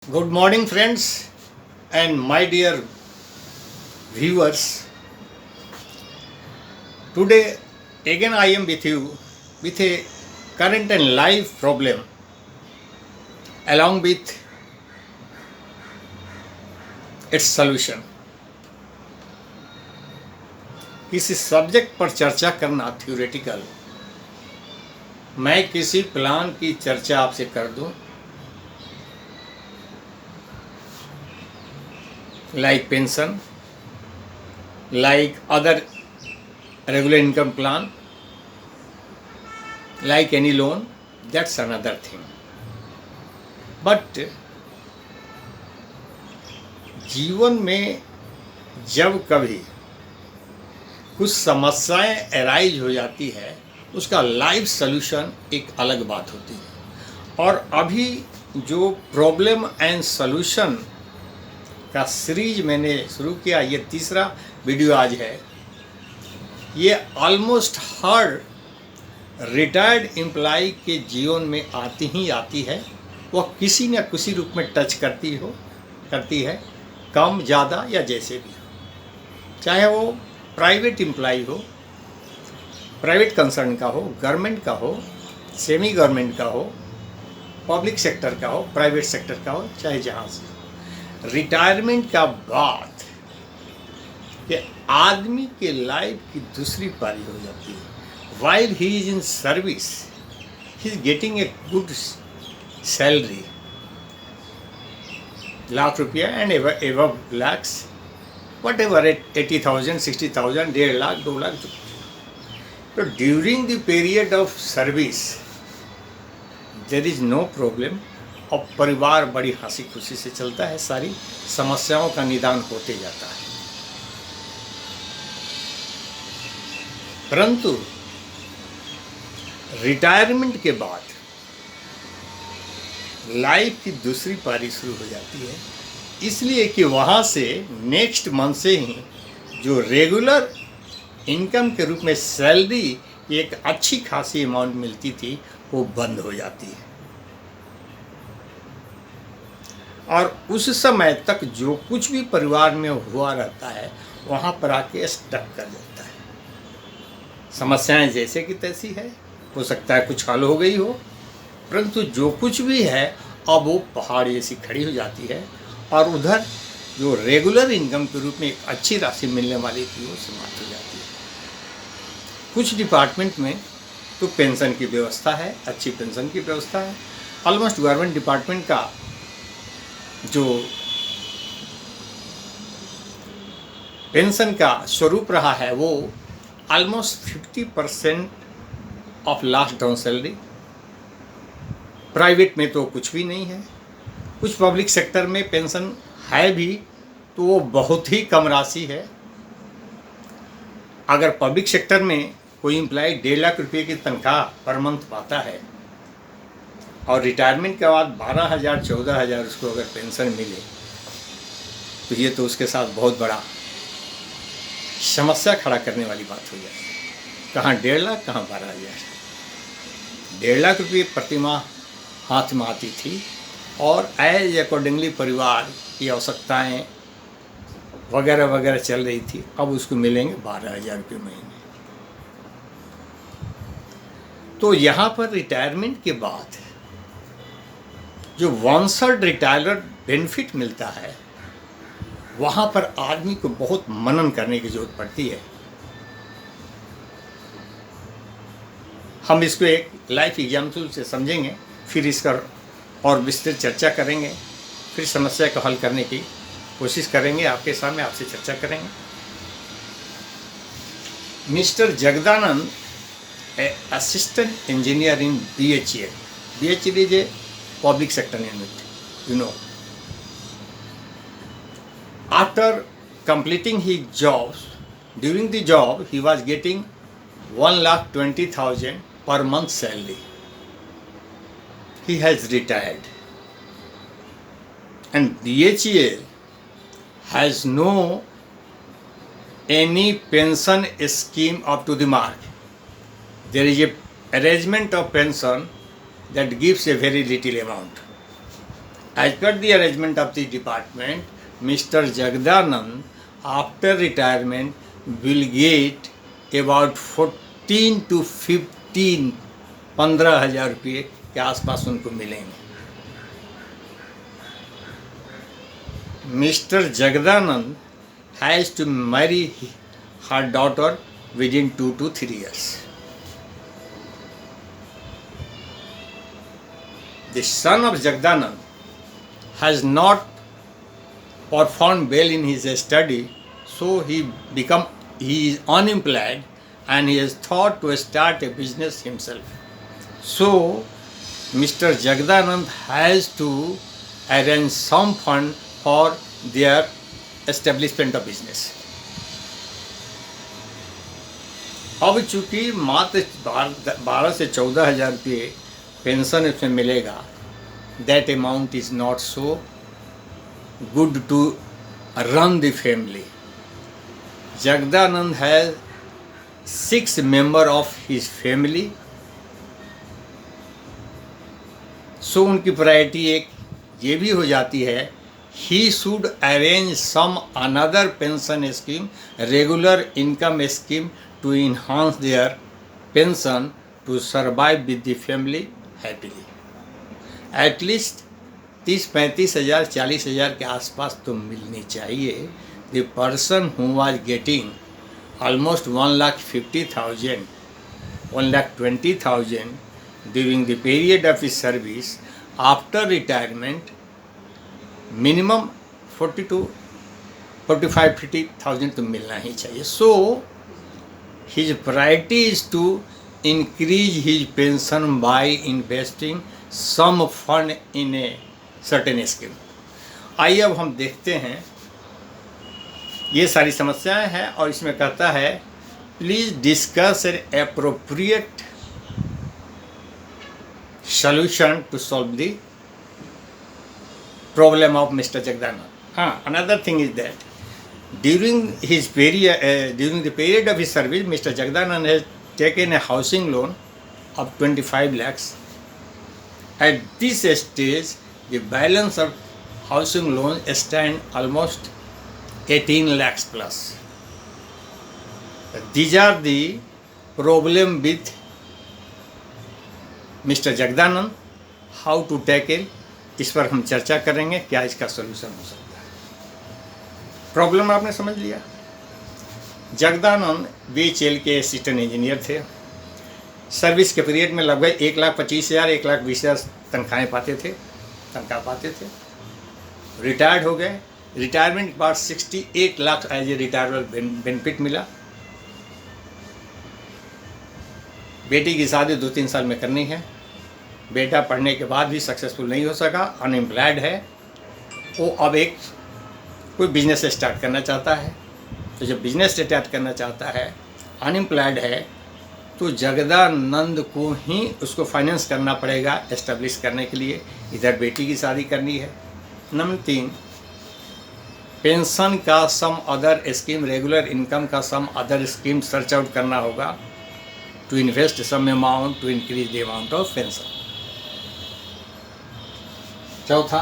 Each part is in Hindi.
Good morning, friends, and my dear viewers. Today, again, I am with you with a current and live problem along with its solution. किसी सब्जेक्ट पर चर्चा करना थ्योरेटिकल, मैं किसी प्लान की चर्चा आपसे कर दूं, like pension, like other regular income plan, like any loan, that's another thing. But जीवन में जब कभी कुछ समस्याएं अराइज हो जाती है, उसका लाइव सॉल्यूशन एक अलग बात होती है। और अभी जो प्रॉब्लम एंड सॉल्यूशन का सीरीज मैंने शुरू किया, ये तीसरा वीडियो आज है। ये ऑलमोस्ट हर रिटायर्ड एम्प्लॉय के जीवन में आती ही आती है। वह किसी न किसी रूप में टच करती है, कम ज़्यादा या जैसे भी हो, चाहे वो प्राइवेट एम्प्लॉय हो, प्राइवेट कंसर्न का हो, गवर्नमेंट का हो, सेमी गवर्नमेंट का हो, पब्लिक सेक्टर का हो, प्राइवेट सेक्टर का हो, चाहे जहाँ से। रिटायरमेंट का बाद कि आदमी के लाइफ की दूसरी पारी हो जाती है। While he is in service, he is getting a good salary, lakh रुपया and above lakhs, whatever, 80,000, 60,000, 1.5 lakh, 2 lakh. तो during the period of service there is no problem, और परिवार बड़ी हंसी खुशी से चलता है, सारी समस्याओं का निदान होते जाता है। परंतु रिटायरमेंट के बाद लाइफ की दूसरी पारी शुरू हो जाती है, इसलिए कि वहाँ से नेक्स्ट मंथ से ही जो रेगुलर इनकम के रूप में सैलरी एक अच्छी खासी अमाउंट मिलती थी, वो बंद हो जाती है। और उस समय तक जो कुछ भी परिवार में हुआ रहता है, वहाँ पर आके स्टक कर जाता है। समस्याएं जैसे कि तैसी है, हो सकता है कुछ हल हो गई हो, परंतु जो कुछ भी है अब वो पहाड़ जैसी खड़ी हो जाती है। और उधर जो रेगुलर इनकम के रूप में एक अच्छी राशि मिलने वाली थी, वो समाप्त हो जाती है। कुछ डिपार्टमेंट में तो पेंशन की व्यवस्था है, अच्छी पेंशन की व्यवस्था है। ऑलमोस्ट गवर्नमेंट डिपार्टमेंट का जो पेंशन का स्वरूप रहा है, वो almost 50% of last down salary. Private में तो कुछ भी नहीं है। कुछ पब्लिक सेक्टर में पेंशन है भी, तो वो बहुत ही कम राशि है। अगर पब्लिक सेक्टर में कोई एम्प्लॉय 1.5 लाख रुपये की तनख्वाह पर मंथ पाता है और रिटायरमेंट के बाद 12,000 14,000 उसको अगर पेंशन मिले, तो ये तो उसके साथ बहुत बड़ा समस्या खड़ा करने वाली बात हो जाती है। कहाँ 1.5 लाख, कहाँ 12,000। 1.5 लाख रुपये प्रतिमाह हाथ में आती थी, और एज अकॉर्डिंगली परिवार की आवश्यकताएँ वगैरह वगैरह चल रही थी। अब उसको मिलेंगे 12,000 रुपये महीने। तो यहाँ पर रिटायरमेंट के बाद जो वंसर्ड रिटायर बेनिफिट मिलता है, वहाँ पर आदमी को बहुत मनन करने की जरूरत पड़ती है। हम इसको एक लाइफ एग्जाम्पल से समझेंगे, फिर इसका और विस्तृत चर्चा करेंगे, फिर समस्या को हल करने की कोशिश करेंगे, आपके सामने आपसे चर्चा करेंगे। Mister Jagdanand, assistant engineer in BHEL. BHEL is a public sector unit, you know. After completing his jobs, during the job he was getting 1,20,000 per month salary. He has retired, and BHEL has no any pension scheme up to the mark. There is a arrangement of pension that gives a very little amount. As per the arrangement of the department, Mr. Jagdanand, after retirement, will get about 14 to 15 15,000 रुपये के आसपास उनको मिलेंगे. Mr. Jagdanand has to marry her daughter within 2 to 3 years. The son of Jagdanand has not performed well in his study, so he is unemployed and he has thought to start a business himself. So Mr. Jagdanand has to arrange some fund for their establishment of business. अब चूंकि मात्र 12 से 14,000 रुपये पेंशन इसमें मिलेगा, that amount is not so good to run the family. Jagdanand has 6 members of his family, so उनकी प्रायोरिटी एक ये भी हो जाती है, he should arrange some another pension scheme, regular income scheme to enhance their pension to survive with the family happily. At least 30-35,000 40,000 के आसपास तो मिलनी चाहिए. The person who was getting almost 1,50,000, 1,20,000 during the period of his service, after retirement, minimum 40 to 45-50,000 तो मिलना ही चाहिए. So his priority is to increase his pension by investing some fund in a certain scheme. आइए अब हम देखते हैं, ये सारी समस्याएं हैं और इसमें कहता है please discuss N appropriate solution to solve the problem of Mr. Jagdanand. Another thing is that during the period of his service, Mr. Jagdanand has taken a housing loan of 25 lakhs. At this stage, the balance of housing loan stand almost 18 lakhs plus. These are the problem with mister Jagdanand. How to tackle, इस पर हम चर्चा करेंगे, क्या इसका सोल्यूशन हो सकता है. प्रॉब्लम आपने समझ लिया. जगदानंद बीएचईएल के असिस्टेंट इंजीनियर थे. सर्विस के पीरियड में लगभग 1,25,000 1,20,000 तनख्वाह पाते थे. रिटायर्ड हो गए. रिटायरमेंट के बाद 68 lakh as a retirement benefit मिला. बेटी की शादी 2-3 साल में करनी है. बेटा पढ़ने के बाद भी सक्सेसफुल नहीं हो सका, अनएम्प्लॉयड है. वो अब कोई बिजनेस स्टार्ट करना चाहता है. तो जब बिजनेस स्टार्ट करना चाहता है, अनएम्प्लॉयड है, तो जगदानंद को ही उसको फाइनेंस करना पड़ेगा एस्टेब्लिश करने के लिए. इधर बेटी की शादी करनी है. नंबर 3, पेंशन का some other scheme, regular income का some other scheme search out करना होगा to invest some amount to increase the amount of pension. चौथा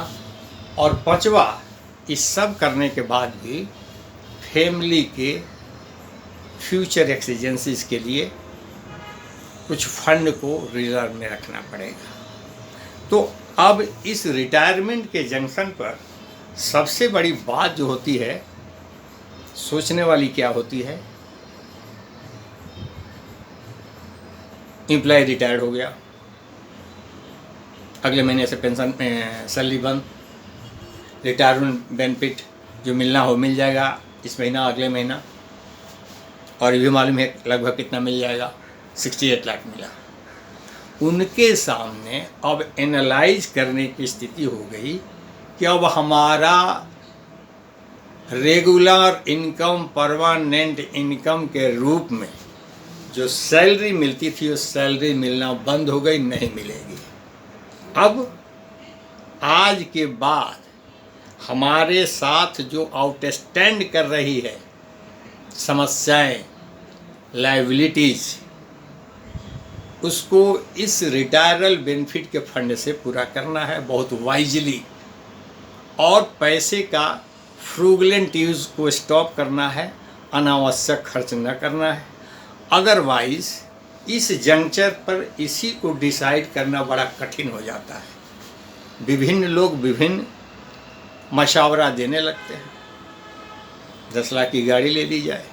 और पांचवा, इस सब करने के बाद भी फैमिली के फ्यूचर एक्सीजेंसीज के लिए कुछ फंड को रिजर्व में रखना पड़ेगा. तो अब इस रिटायरमेंट के जंक्शन पर सबसे बड़ी बात जो होती है, सोचने वाली क्या होती है, एम्प्लॉय रिटायर्ड हो गया, अगले महीने से पेंशन सैलरी बंद, रिटायरमेंट बेनिफिट जो मिलना हो मिल जाएगा इस महीना अगले महीना, और ये भी मालूम है लगभग कितना मिल जाएगा, 68 लाख मिला. उनके सामने अब एनालाइज करने की स्थिति हो गई कि अब हमारा रेगुलर इनकम, परमानेंट इनकम के रूप में जो सैलरी मिलती थी, उस सैलरी मिलना बंद हो गई, नहीं मिलेगी. अब आज के बाद हमारे साथ जो आउटस्टैंड कर रही है समस्याएं, लायबिलिटीज, उसको इस रिटायरल बेनिफिट के फंड से पूरा करना है. बहुत वाइजली और पैसे का फ्रूगलेंट यूज़ को स्टॉप करना है, अनावश्यक खर्च न करना है। अदरवाइज़ इस जंक्चर पर इसी को डिसाइड करना बड़ा कठिन हो जाता है। विभिन्न लोग विभिन्न मशावरा देने लगते हैं। 10 लाख की गाड़ी ले ली जाए,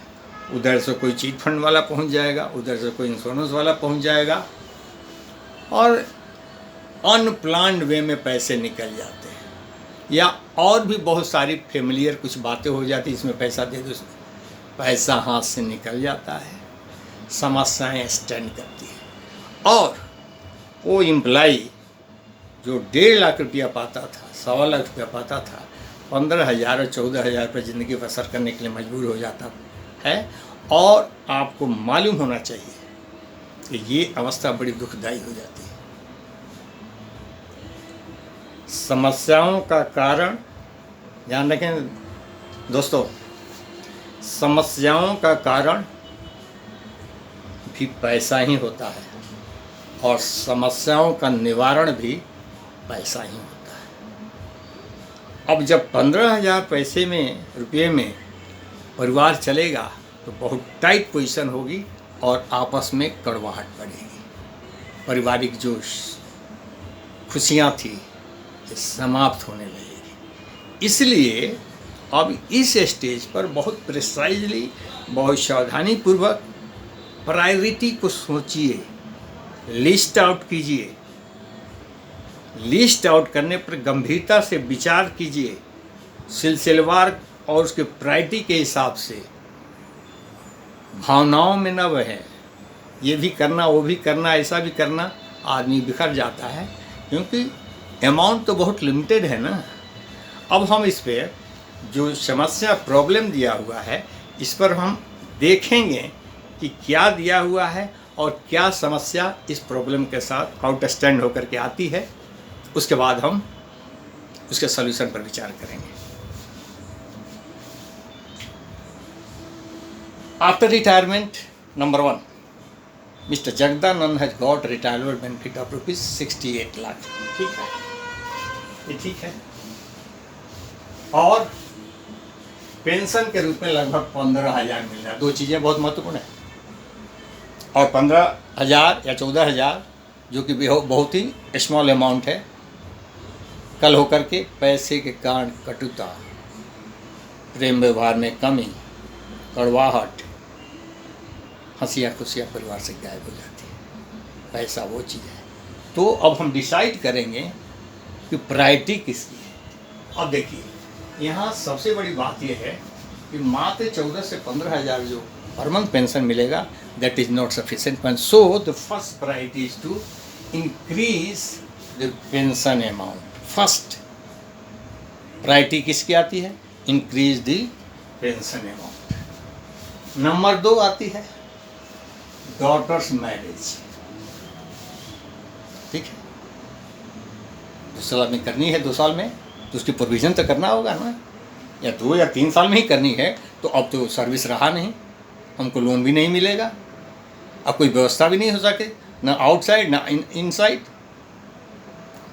उधर से कोई चीट फंड वाला पहुंच जाएगा, उधर से कोई इंश्योरेंस वाला पहुंच जाएगा, और अनप्लान्ड वे में पैसे निकल जाते हैं। या और भी बहुत सारी फेमिलियर कुछ बातें हो जाती, इसमें पैसा दे दो, पैसा हाथ से निकल जाता है, समस्याएं स्टैंड करती हैं। और वो एम्प्लाई जो 1.5 लाख रुपया पाता था, 1.25 लाख रुपया पाता था, 15,000 और 14,000 पर ज़िंदगी बसर करने के लिए मजबूर हो जाता है। और आपको मालूम होना चाहिए कि ये अवस्था बड़ी दुखदायी हो जाती है। समस्याओं का कारण ध्यान रखें दोस्तों, समस्याओं का कारण भी पैसा ही होता है, और समस्याओं का निवारण भी पैसा ही होता है। अब जब 15,000 रुपये में परिवार चलेगा तो बहुत टाइट पोजीशन होगी और आपस में कड़वाहट बढ़ेगी। पारिवारिक जो खुशियाँ थी ये समाप्त होने लगेगी। इसलिए अब इस स्टेज पर बहुत प्रिसाइजली, बहुत सावधानीपूर्वक प्रायोरिटी को सोचिए, लिस्ट आउट कीजिए। लिस्ट आउट करने पर गंभीरता से विचार कीजिए, सिलसिलेवार और उसके प्रायोरिटी के हिसाब से। भावनाओं में न बहें, ये भी करना वो भी करना ऐसा भी करना, आदमी बिखर जाता है, क्योंकि अमाउंट तो बहुत लिमिटेड है ना। अब हम इस पर जो समस्या प्रॉब्लम दिया हुआ है, इस पर हम देखेंगे कि क्या दिया हुआ है और क्या समस्या इस प्रॉब्लम के साथ आउटस्टैंड होकर के आती है। उसके बाद हम उसके सॉल्यूशन पर विचार करेंगे। After retirement, number 1, mister Jagdanand has got retirement benefit of ₹68 lakh. ठीक है, ये ठीक है। और पेंशन के रूप में लगभग 15,000 मिल रहा है। 2 चीज़ें बहुत महत्वपूर्ण है। और 15,000 या 14,000 जो कि बहुत ही स्मॉल अमाउंट है, कल होकर के पैसे के कारण कटुता, प्रेम व्यवहार में कमी, कड़वाहट, हंसियाँ खुशियाँ परिवार से गायब हो जाती है। पैसा वो चीज़ है। तो अब हम डिसाइड करेंगे कि प्रायोरिटी किसकी है। अब देखिए, यहाँ सबसे बड़ी बात यह है कि मात्र 14 से 15,000 जो पर मंथ पेंशन मिलेगा, that is not sufficient fund. So the first priority is to increase the pension amount. First priority किसकी आती है? Increase the pension amount. Number 2 आती है डॉटर्स मैरिज। ठीक है, 2 साल में करनी है, 2 साल में तो उसकी प्रोविज़न तो करना होगा ना, या 2 या 3 साल में ही करनी है। तो अब तो सर्विस रहा नहीं, हमको लोन भी नहीं मिलेगा, अब कोई व्यवस्था भी नहीं हो सके, ना आउटसाइड ना इनसाइड।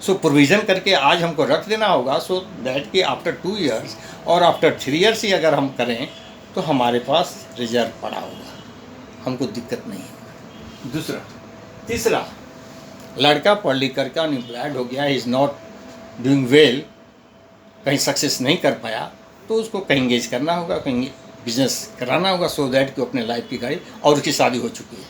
सो प्रोविज़न करके आज हमको रख देना होगा, सो दैट कि आफ्टर 2 इयर्स और आफ्टर 3 इयर्स ही अगर हम करें तो हमारे पास रिजर्व पड़ा होगा, हमको दिक्कत नहीं होगी। तीसरा, लड़का पढ़ लिख करके अनएम्प्लॉयड हो गया, इज़ नॉट डूइंग वेल, कहीं सक्सेस नहीं कर पाया, तो उसको कहीं एंगेज करना होगा, कहीं बिजनेस कराना होगा, सो दैट कि अपने लाइफ की गाड़ी। और उसकी शादी हो चुकी है,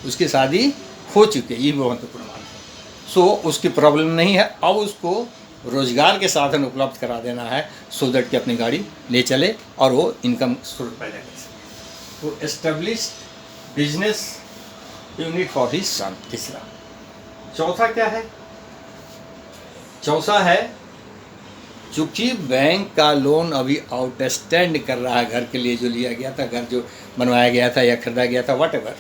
उसकी शादी हो चुकी है, ये महत्वपूर्ण बात है। सो उसकी प्रॉब्लम नहीं है, अब उसको रोजगार के साधन उपलब्ध करा देना है, सो दैट कि अपनी गाड़ी ले चले और वो इनकम स्रोत पैदा कर सके। तो establish business unit for his son. तीसरा। चौथा क्या है? चौथा है, चूँकि बैंक का लोन अभी आउटस्टैंड कर रहा है, घर के लिए जो लिया गया था, घर जो बनवाया गया था या खरीदा गया था, वट एवर,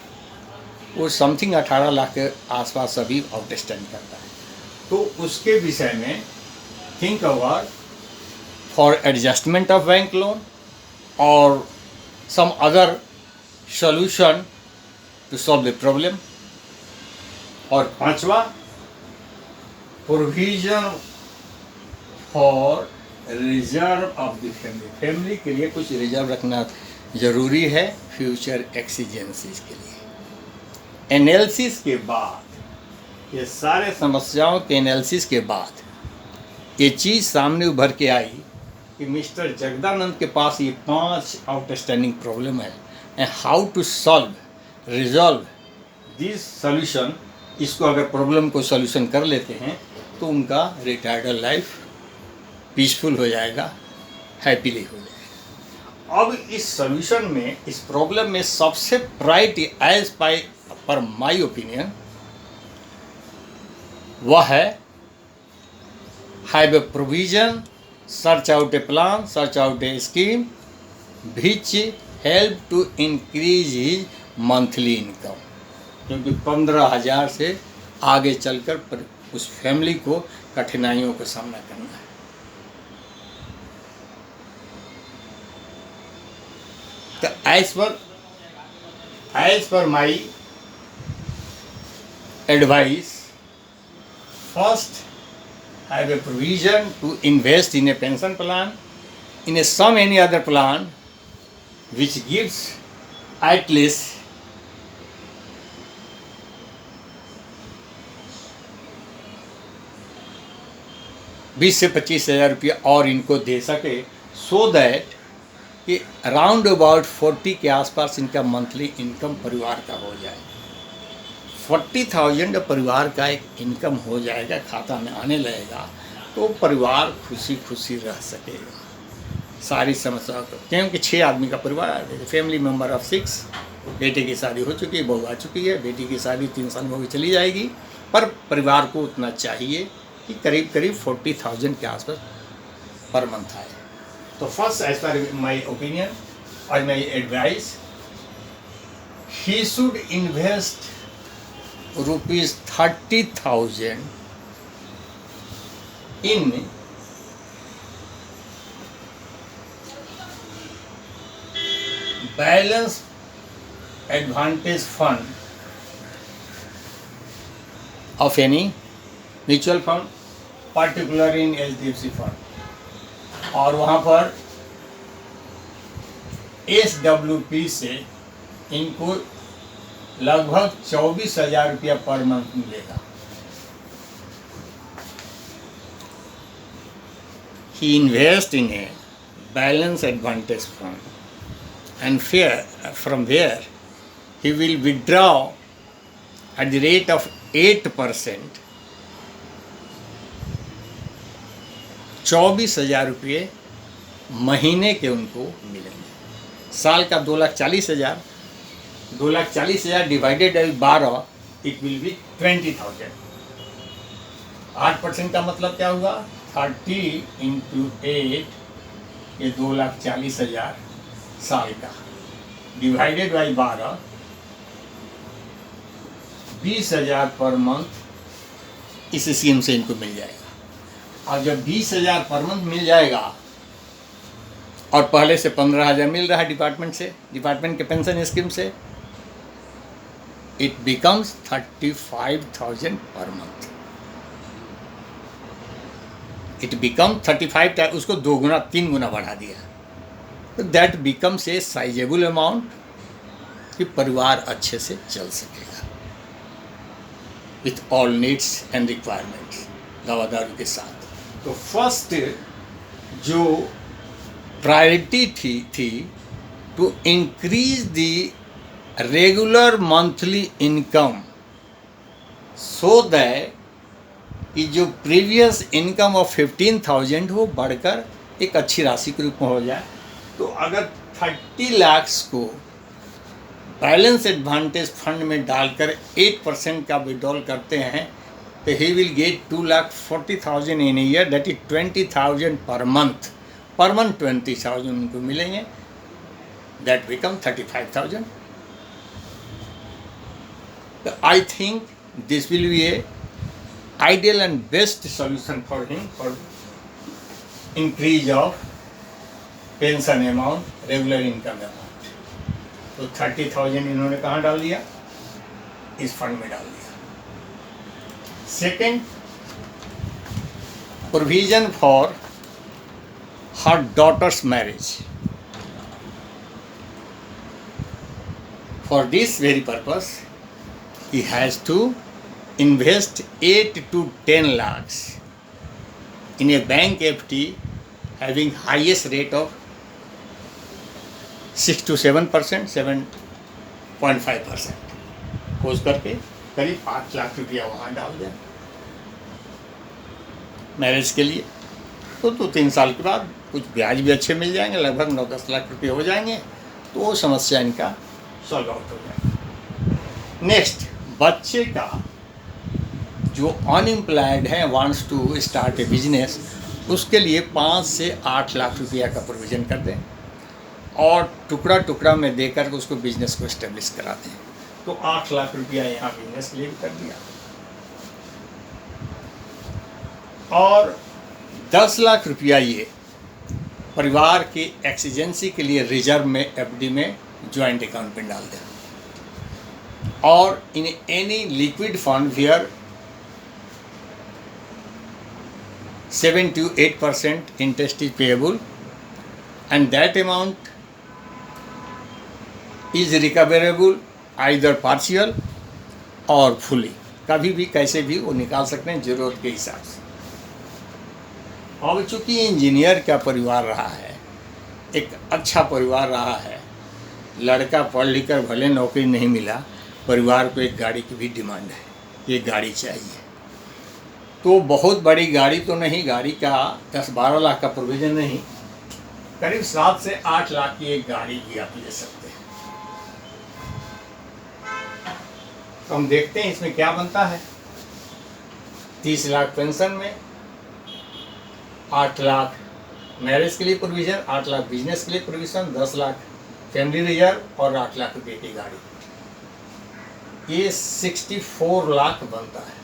वो समथिंग 18 लाख के आसपास अभी आउटस्टैंड करता है। तो उसके विषय में think about for adjustment of bank loan और some other solution to solve the problem. और 5वां, provision for reserve of the family, family के लिए कुछ रिजर्व रखना जरूरी है फ्यूचर एक्सीजेंसीज के लिए। एनालिसिस के बाद, ये सारे समस्याओं के एनालिसिस के बाद ये चीज़ सामने उभर के आई कि मिस्टर जगदानंद के पास ये 5 आउटस्टैंडिंग प्रॉब्लम है and how to solve resolve this solution. इसको अगर प्रॉब्लम को सॉल्यूशन कर लेते हैं तो उनका रिटायर्ड लाइफ पीसफुल हो जाएगा, हैप्पीली हो जाएगा। अब इस सॉल्यूशन में, इस प्रॉब्लम में सबसे priority as per my opinion वह है have a provision, search out a plan, search out a scheme which help to increase his monthly income, क्योंकि 15,000 से आगे चलकर उस फैमिली को कठिनाइयों का सामना करना है। तो as per my advice, first have a provision to invest in a pension plan, in a some any other plan which gives at least $20,000 से $25,000 और इनको दे सके, सो दैट कि अराउंड अबाउट 40 के आसपास इनका मंथली इनकम परिवार का हो जाए। 40,000 परिवार का एक इनकम हो जाएगा, खाता में आने लगेगा, तो परिवार खुशी खुशी रह सकेगा सारी समस्याओं को। क्योंकि 6 आदमी का परिवार है, फैमिली मेम्बर ऑफ 6, बेटे की शादी हो चुकी है, बहू आ चुकी है, बेटी की शादी 3 साल में हो चली जाएगी, पर परिवार को उतना चाहिए कि करीब करीब 40,000 के आसपास पर मंथ आए। तो first as per my opinion और my advice, he should invest ₹30,000 in balance advantage fund of any mutual fund, particularly in HDFC fund, और वहाँ पर SWP से इनको लगभग ₹24,000 पर मंथ मिलेगा। He invest in a balance advantage fund and from where he will withdraw at the rate of 8%, ₹24,000 महीने के उनको मिलेंगे। साल का 2,40,000, 2,40,000 divided by 12, it will be 20,000। 8% का मतलब क्या हुआ? 30 × 8, ये 2,40,000 साल का, डिवाइडेड बाई 12, 20,000 पर मंथ इस स्कीम से इनको मिल जाएगा। और जब 20,000 पर मंथ मिल जाएगा और पहले से 15,000 मिल रहा है डिपार्टमेंट के पेंशन स्कीम से, it becomes 35,000 per month. It becomes 35,000, उसको 2 गुना 3 गुना बढ़ा दिया, तो that becomes a sizable amount कि परिवार अच्छे से चल सकेगा with all needs and requirements, दवा दारू के साथ। तो फर्स्ट जो प्रायोरिटी थी to increase the regular monthly income, so that कि जो प्रीवियस इनकम ऑफ 15,000 वो बढ़कर एक अच्छी राशि के रूप में हो जाए। तो अगर 30 लाख को बैलेंस एडवांटेज फंड में डालकर 8% का विड्रॉल करते हैं तो he will get 2,40,000 in year, that is 20,000 per month 20,000 उनको मिलेंगे, that become 35,000। I think this will be a ideal and best solution for him for increase of pension amount, regular income amount। तो 30,000 इन्होंने कहाँ डाल दिया? इस फंड में डाल दिया। Second, provision for her daughter's marriage. For this very purpose, he has to invest 8 to 10 lakhs in a bank FD having highest rate of 6 to 7%, 7.5%. खोज करके करीब 8 लाख रुपया वहाँ डाल दें मैरिज के लिए। तो 2-3 साल के बाद कुछ ब्याज भी अच्छे मिल जाएंगे, लगभग 9-10 लाख रुपये हो जाएंगे, तो वो समस्या इनका सॉल्व आउट हो जाएगा। नेक्स्ट, बच्चे का जो अनएम्प्लॉयड है wants to start a business, उसके लिए 5 से 8 लाख रुपया का प्रोविज़न कर दें और टुकड़ा टुकड़ा में देकर के उसको बिजनेस को इस्टेब्लिश करा दें। तो 8 लाख रुपया यहाँ बिजनेस के लिए भी कर दिया और 10 लाख रुपया ये परिवार की एक्सीजेंसी के लिए रिजर्व में एफडी में ज्वाइंट अकाउंट में डाल दें और in any liquid fund where 7 to 8% interest is payable and that amount is recoverable either partial और fully, कभी भी कैसे भी वो निकाल सकते हैं ज़रूरत के हिसाब से। अब चूँकि इंजीनियर का परिवार रहा है, एक अच्छा परिवार रहा है, लड़का पढ़ लिख कर भले नौकरी नहीं मिला, परिवार को एक गाड़ी की भी डिमांड है, ये गाड़ी चाहिए। तो बहुत बड़ी गाड़ी तो नहीं, गाड़ी का 10-12 लाख का प्रोविज़न नहीं, करीब 7 से 8 लाख की एक गाड़ी भी आप ले सकते हैं। तो हम देखते हैं इसमें क्या बनता है। 30 लाख पेंशन में, 8 लाख मैरिज के लिए प्रोविज़न, 8 लाख बिजनेस के लिए प्रोविज़न, 10 लाख फैमिली रिजर्व और 8 लाख रुपये की गाड़ी, ये 64 लाख बनता है।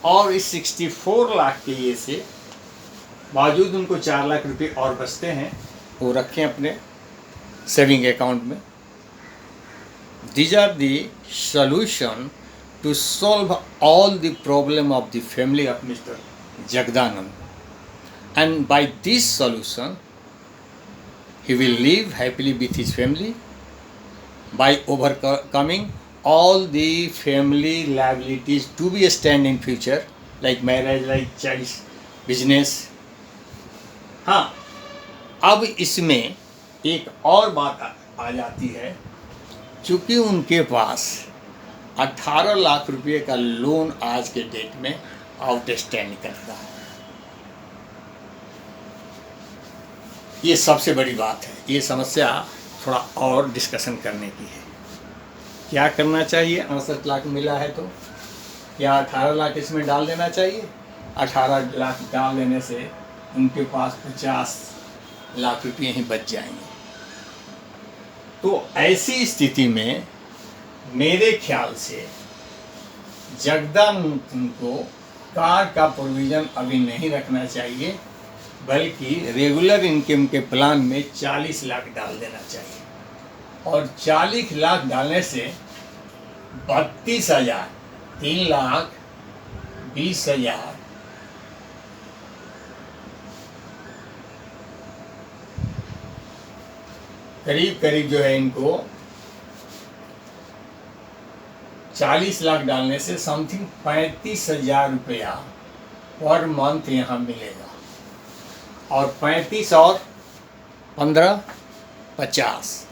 और इस 64 लाख के ये से बावजूद उनको 4 लाख रुपए और बचते हैं, वो रखें अपने सेविंग अकाउंट में। These are the solution to solve all the problem of the family of Mr. Jagdanand. And by this solution, he will live happily with his family by overcoming all the family liabilities to be stand in future, like marriage, like child, business. हाँ, अब इसमें एक और बात आ जाती है, चूँकि उनके पास 18 लाख रुपए का लोन आज के डेट में आउटस्टैंड करता है। ये सबसे बड़ी बात है। ये समस्या थोड़ा और डिस्कशन करने की है। क्या करना चाहिए? 68 लाख मिला है तो क्या 18 लाख इसमें डाल देना चाहिए? 18 लाख डाल देने से उनके पास 50 लाख रुपये ही बच जाएंगे। तो ऐसी स्थिति में मेरे ख्याल से जगदानंद को कार का प्रोविज़न अभी नहीं रखना चाहिए, बल्कि रेगुलर इनकम के प्लान में 40 लाख डाल देना चाहिए। और 40 लाख डालने से 32,000, 3,20,000 करीब करीब जो है, इनको 40 लाख डालने से समथिंग 35,000 रुपया पर मंथ यहाँ मिलेगा। और 35 और 15, 50।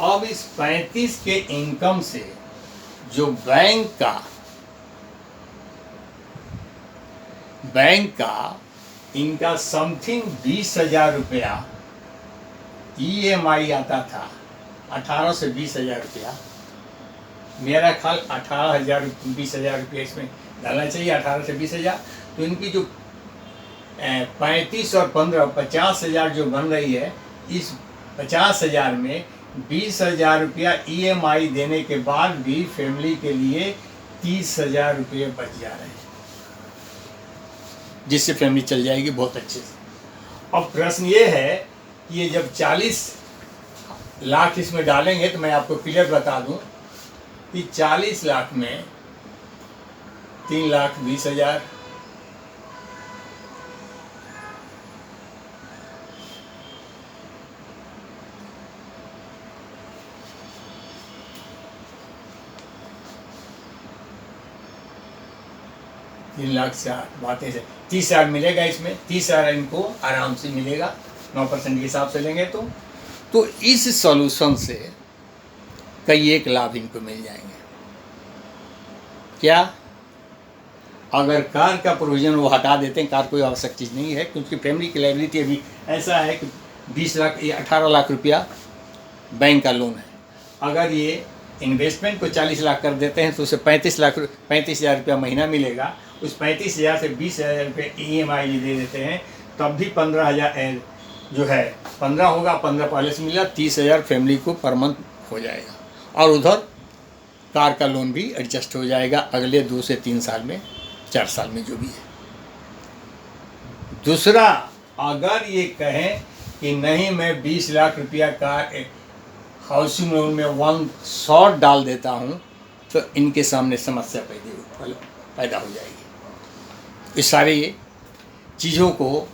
अब इस 35 के इनकम से जो बैंक का इनका समथिंग 20,000 रुपया EMI आता था, 18 से 20,000 रुपया। मेरा ख्याल 18,000 20,000 रुपया इसमें डालना चाहिए, 18 से 20,000। तो इनकी जो 35 और 15, 50,000 जो बन रही है, इस 50,000 में 20,000 रुपया EMI देने के बाद भी फैमिली के लिए 30,000 रुपये बच जा रहे हैं, जिससे फैमिली चल जाएगी बहुत अच्छे से। अब प्रश्न ये है कि ये जब 40 लाख इसमें डालेंगे, तो मैं आपको क्लियर बता दूं कि 40 लाख में 3,20,000 3 लाख से बातें से 30,000 मिलेगा इसमें, 30,000 इनको आराम से मिलेगा 9% के हिसाब से लेंगे तो इस सॉल्यूशन से कई एक लाभ इनको मिल जाएंगे। क्या? अगर कार का प्रोविज़न वो हटा देते हैं, कार कोई आवश्यक चीज़ नहीं है, क्योंकि फैमिली की लायबिलिटी अभी ऐसा है कि 20 लाख या 18 लाख रुपया बैंक का लोन है। अगर ये इन्वेस्टमेंट को 40 लाख कर देते हैं तो उसे 35,000 रुपया महीना मिलेगा। उस 35,000 से 20,000 रुपये EMI दे देते हैं, तब भी 15,000 जो है 15 होगा, 15 पहले से मिला, 30,000 फैमिली को पर मंथ हो जाएगा। और उधर कार का लोन भी एडजस्ट हो जाएगा अगले 2 से 3 साल में, 4 साल में जो भी है। दूसरा, अगर ये कहें कि नहीं मैं 20 लाख रुपया का हाउसिंग लोन में 1 शॉट डाल देता हूँ, तो इनके सामने समस्या पैदा हो जाएगी। इस सारे ये चीज़ों को,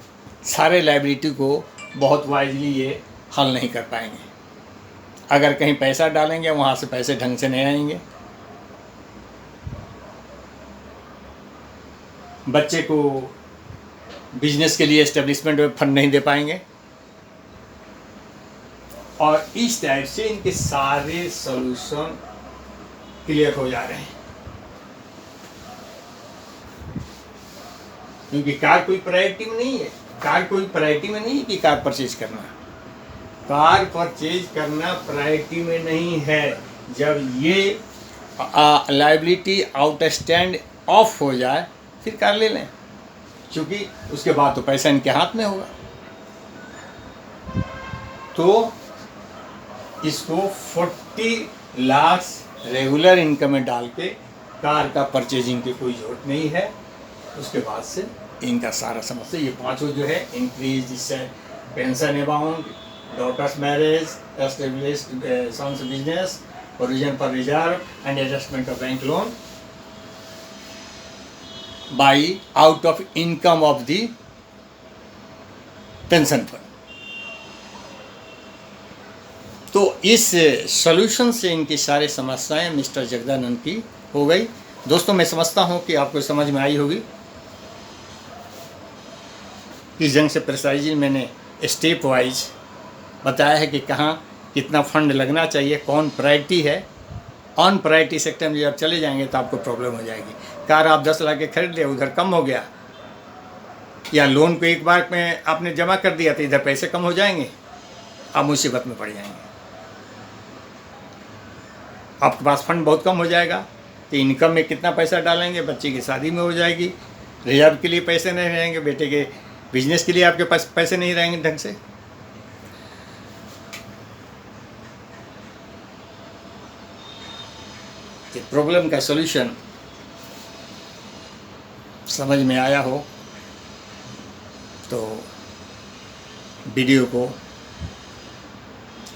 सारे लायबिलिटी को बहुत वाइजली ये हल नहीं कर पाएंगे। अगर कहीं पैसा डालेंगे वहाँ से पैसे ढंग से नहीं आएंगे, बच्चे को बिजनेस के लिए एस्टेब्लिशमेंट में फंड नहीं दे पाएंगे, और इस टाइप से इनके सारे सॉल्यूशन क्लियर हो जा रहे हैं। क्योंकि कार कोई प्रायोरिटी में नहीं है, कार कोई प्रायोरिटी में नहीं है कि कार परचेज करना। कार परचेज करना प्रायोरिटी में नहीं है। जब ये लायबिलिटी आउटस्टैंड ऑफ हो जाए फिर कार ले लें, क्योंकि उसके बाद तो पैसा इनके हाथ में होगा। तो इसको 40 लाख रेगुलर इनकम में डाल के कार का परचेजिंग की कोई ज़रूरत नहीं है। उसके बाद से इनका सारा समस्या ये पांचों जो है, इंक्रीज इससे pension amount, daughters marriage, established sons business, provision for reserve and adjustment of bank loan by out of income of the pension fund. तो इस सॉल्यूशन से इनकी सारी समस्याएं मिस्टर जगदानंद की हो गई। दोस्तों, मैं समझता हूं कि आपको समझ में आई होगी। इस जंग से प्रिसाइजली मैंने स्टेप वाइज बताया है कि कहाँ कितना फंड लगना चाहिए, कौन प्रायोरिटी है। ऑन प्रायोरिटी सेक्टर में जब चले जाएंगे तो आपको प्रॉब्लम हो जाएगी। कार आप 10 लाख के खरीद लिया, उधर कम हो गया, या लोन को एक बार में आपने जमा कर दिया तो इधर पैसे कम हो जाएंगे, आप मुसीबत में पड़ जाएंगे। आपके पास फंड बहुत कम हो जाएगा तो इनकम में कितना पैसा डालेंगे, बच्चे की शादी में हो जाएगी, रिजर्व के लिए पैसे नहीं रहेंगे, बेटे के बिजनेस के लिए आपके पास पैसे नहीं रहेंगे ढंग से। प्रॉब्लम का सॉल्यूशन समझ में आया हो तो वीडियो को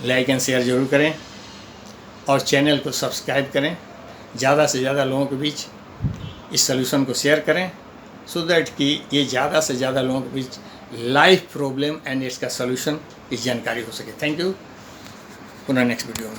लाइक एंड शेयर ज़रूर करें और चैनल को सब्सक्राइब करें। ज़्यादा से ज़्यादा लोगों के बीच इस सॉल्यूशन को शेयर करें, सो दैट कि ये ज़्यादा से ज़्यादा लोगों के बीच लाइफ प्रॉब्लम एंड इसका सॉल्यूशन की जानकारी हो सके। Thank you. पुनः नेक्स्ट वीडियो में।